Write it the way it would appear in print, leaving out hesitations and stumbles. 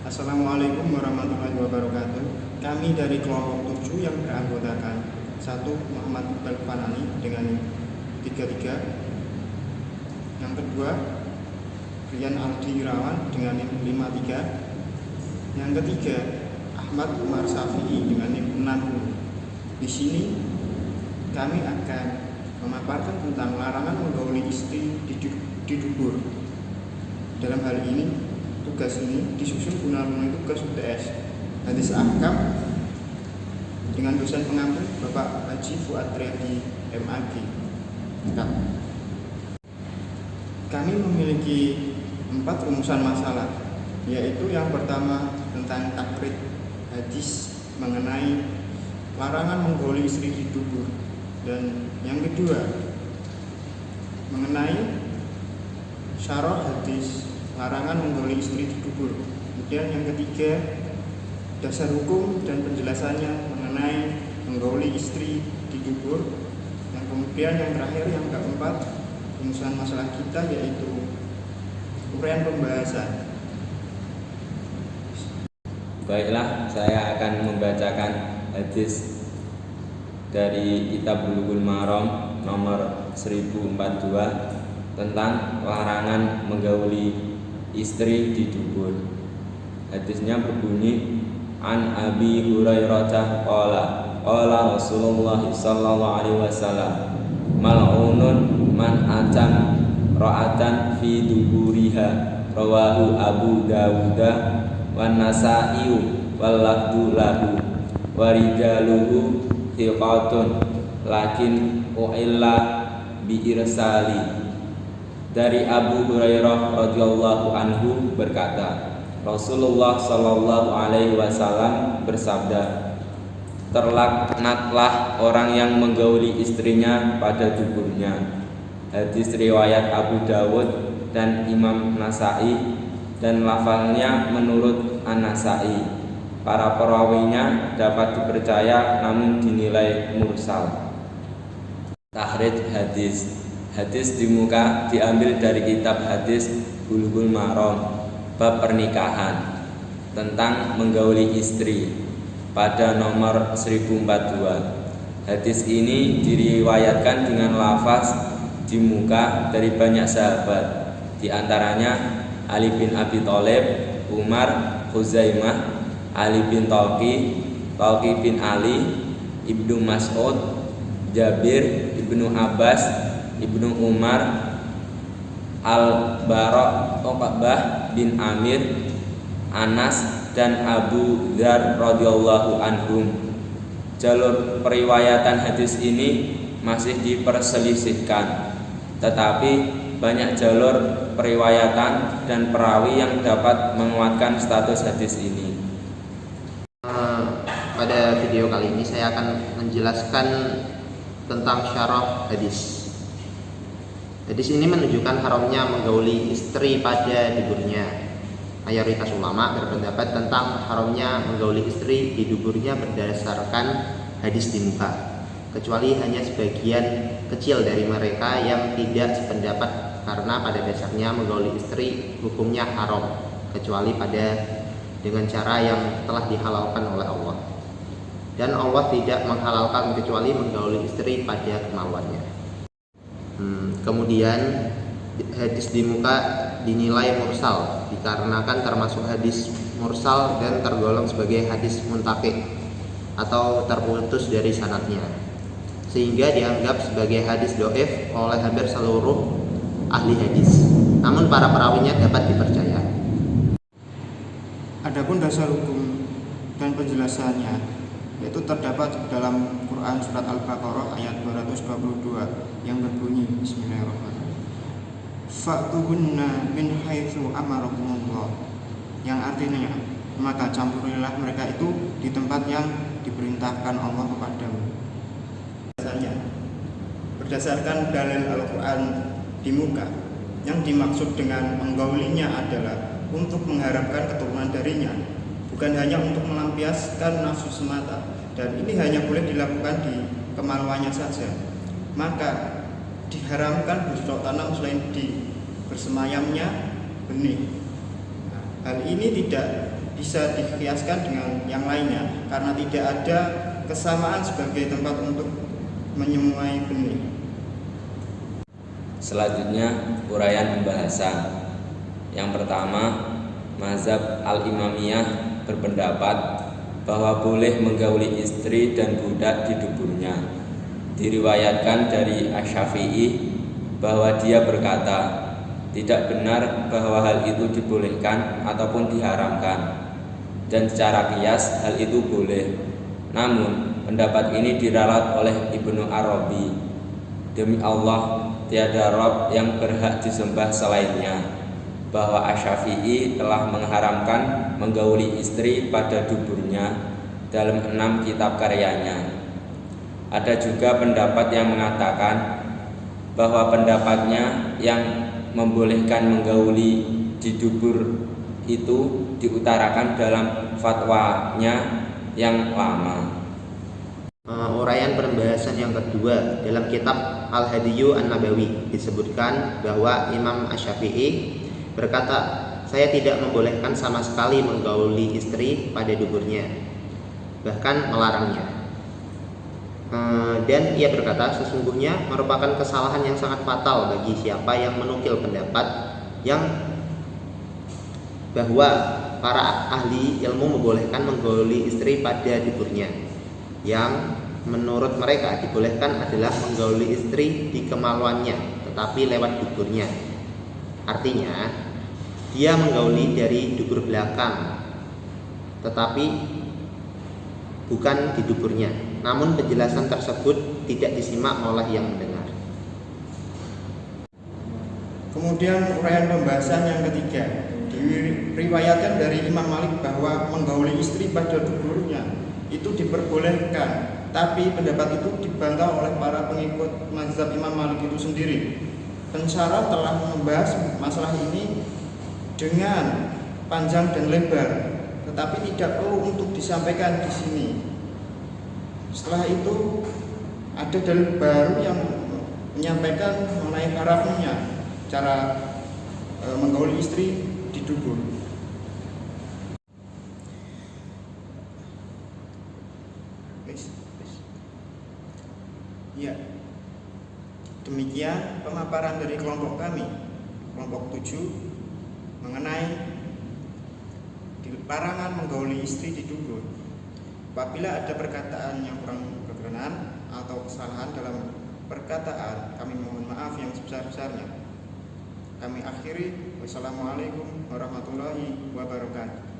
Assalamualaikum warahmatullahi wabarakatuh. Kami dari kelompok 7 yang beranggotakan 1. Muhammad Al-Fanani dengan 33. Yang kedua, Rian Aldi Irawan dengan 53. Yang ketiga, Ahmad Umar Syafi'i dengan 60. Di sini kami akan memaparkan tentang larangan menggauli istri di dubur. Dalam hal ini, tugas ini disusun guna memenuhi tugas UTS Hadis Ahkam dengan dosen pengampu Bapak Haji Fuad Riyadi MAG. Kami memiliki 4 rumusan masalah, yaitu yang pertama tentang takrid hadis mengenai larangan menggauli istri di dubur, dan yang kedua mengenai syarah hadis larangan menggauli istri di dubur. Kemudian yang ketiga, dasar hukum dan penjelasannya mengenai menggauli istri di dubur. Yang kemudian yang terakhir, yang keempat, rumusan masalah kita yaitu uraian pembahasan. Baiklah, saya akan membacakan hadis dari Kitab Bulughul Maram nomor 1042 tentang larangan menggauli istri di dubur. Hadisnya berbunyi, An Abi Hurairah qala Rasulullah sallallahu alaihi wasallam, mal'unun man atam ra'atan fi duburiha, rawahu Abu Dawud wan Nasa'i wal lafdhu lahu wa rijaluhu thiqatun lakin u'illa bi irsali. Dari Abu Hurairah radhiyallahu anhu berkata, Rasulullah sallallahu alaihi wasallam bersabda, terlaknatlah orang yang menggauli istrinya pada duburnya. Hadis riwayat Abu Dawud dan Imam Nasa'i, dan lafalnya menurut An-Nasa'i. Para perawinya dapat dipercaya namun dinilai mursal. Takhrij hadis. Hadis di muka diambil dari kitab hadis Bulughul Maram bab pernikahan tentang menggauli istri pada nomor 1042. Hadis ini diriwayatkan dengan lafaz di muka dari banyak sahabat, di antaranya Ali bin Abi Thalib, Umar, Khuzaimah, Ali bin Talqi bin Ali, Ibnu Mas'ud, Jabir, Ibnu Abbas, Ibnu Umar, Al-Bara, Uqbah bin Amir, Anas, dan Abu Dzar radhiyallahu anhum. Jalur periwayatan hadis ini masih diperselisihkan, tetapi banyak jalur periwayatan dan perawi yang dapat menguatkan status hadis ini. Pada video kali ini saya akan menjelaskan tentang syarah hadis. Hadis ini menunjukkan haramnya menggauli istri pada duburnya. Mayoritas ulama berpendapat tentang haramnya menggauli istri di duburnya berdasarkan hadis di muka, kecuali hanya sebagian kecil dari mereka yang tidak sependapat, karena pada dasarnya menggauli istri hukumnya haram, kecuali dengan cara yang telah dihalalkan oleh Allah. Dan Allah tidak menghalalkan kecuali menggauli istri pada kemauannya. Kemudian hadis di muka dinilai mursal dikarenakan termasuk hadis mursal dan tergolong sebagai hadis muntaqi atau terputus dari sanadnya, sehingga dianggap sebagai hadis dhaif oleh hampir seluruh ahli hadis. Namun para perawinya dapat dipercaya. Adapun dasar hukum dan penjelasannya yaitu terdapat dalam Quran surat Al-Baqarah ayat 222 yang berbunyi, Bismillahirrahmanirrahim, fa'tuhunna min haitsu amarakumullah, yang artinya maka campurilah mereka itu di tempat yang diperintahkan Allah kepadamu. Berdasarkan dalil Al-Quran di muka, yang dimaksud dengan menggaulinya adalah untuk mengharapkan keturunan darinya, bukan hanya untuk melampiaskan nafsu semata, dan ini hanya boleh dilakukan di kemaluannya saja. Maka diharamkan bercocok tanam selain di bersemayamnya benih. Hal ini tidak bisa dikiaskan dengan yang lainnya karena tidak ada kesamaan sebagai tempat untuk menyemai benih. Selanjutnya uraian pembahasan. Yang pertama, mazhab al-imamiyah berpendapat bahwa boleh menggauli istri dan budak di duburnya. Diriwayatkan dari Asy-Syafi'i bahwa dia berkata, tidak benar bahwa hal itu dibolehkan ataupun diharamkan, dan secara qiyas hal itu boleh. Namun pendapat ini diralat oleh Ibnu Arabi. Demi Allah, tiada Rabb yang berhak disembah selainnya, bahwa Asy-Syafi'i telah mengharamkan menggauli istri pada duburnya dalam 6 kitab karyanya. Ada juga pendapat yang mengatakan bahwa pendapatnya yang membolehkan menggauli di dubur itu diutarakan dalam fatwanya yang lama. Uraian pembahasan yang kedua, dalam kitab Al-Hadiyyu An-Nabawi disebutkan bahwa Imam Asy-Syafi'i berkata, saya tidak membolehkan sama sekali menggauli istri pada duburnya, bahkan melarangnya. Dan ia berkata, sesungguhnya merupakan kesalahan yang sangat fatal bagi siapa yang menukil pendapat yang bahwa para ahli ilmu membolehkan menggauli istri pada duburnya. Yang menurut mereka dibolehkan adalah menggauli istri di kemaluannya, tetapi lewat duburnya. Artinya, dia menggauli dari dubur belakang, tetapi bukan di duburnya. Namun penjelasan tersebut tidak disimak oleh yang mendengar. Kemudian uraian pembahasan yang ketiga, diriwayatkan dari Imam Malik bahwa menggauli istri pada duburnya itu diperbolehkan, tapi pendapat itu dibantah oleh para pengikut mazhab Imam Malik itu sendiri. Pensyarah telah membahas masalah ini dengan panjang dan lebar, tetapi tidak perlu untuk disampaikan di sini. Setelah itu ada dalil baru yang menyampaikan mengenai haramnya cara menggauli istri di dubur. Ya, demikian pemaparan dari kelompok kami, kelompok 7, mengenai larangan menggauli istri di dubur. Apabila ada perkataan yang kurang berkenan atau kesalahan dalam perkataan, kami mohon maaf yang sebesar-besarnya. Kami akhiri. Wassalamualaikum warahmatullahi wabarakatuh.